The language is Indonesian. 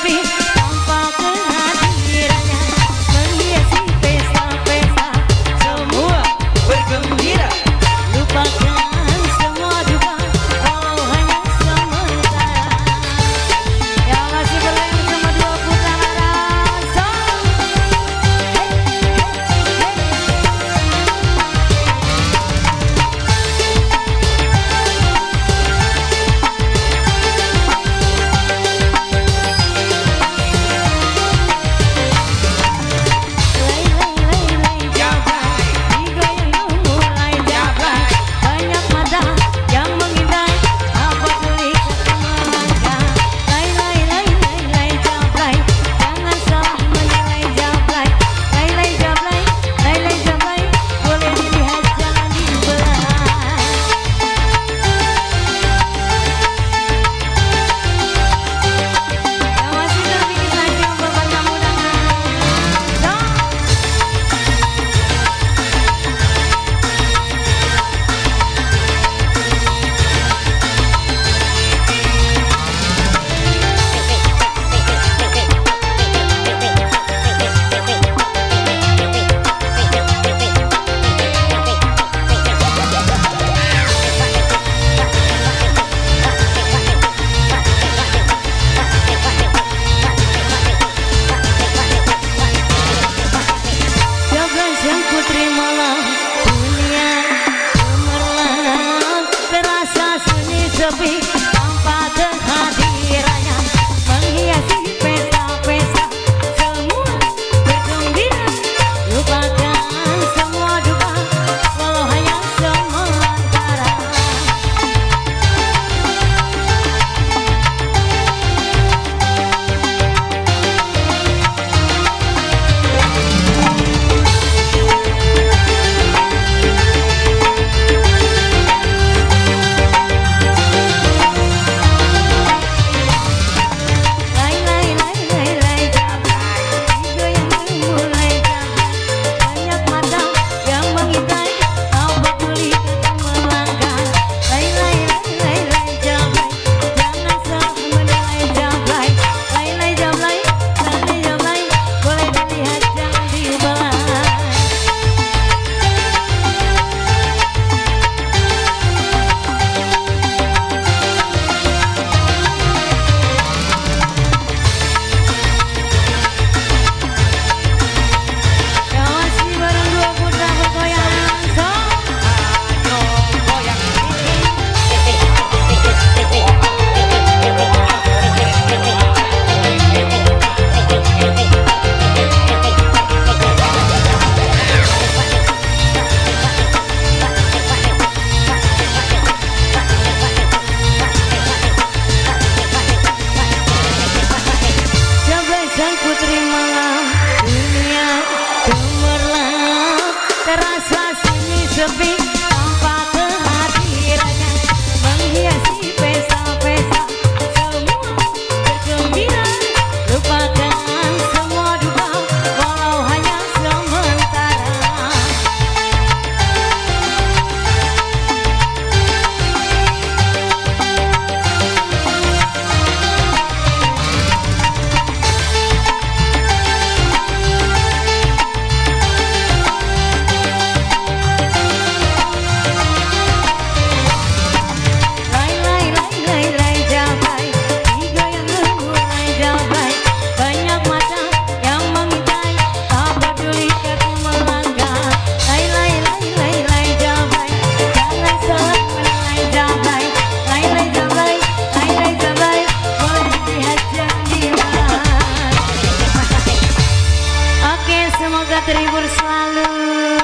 sepi tanpa kehadirannya menghiasi pesta-pesta semua bergembira lupakan semua duka walau hanya sementara yang masih berlayar sama dua putra rasa. Putri malam dunia cemerlang terasa sunyi sepi tanpa kehadirannya menghiasi pesta-pesta semua bergembira lupakan semua duka walau hanya sementara. Sang putri malam dunia cemerlang terasa sunyi sepi tanpa kehadirannya menghiasi pesta-pesta semua bergembira lupakan semua duka walau hanya sementara. Semoga terhibur selalu.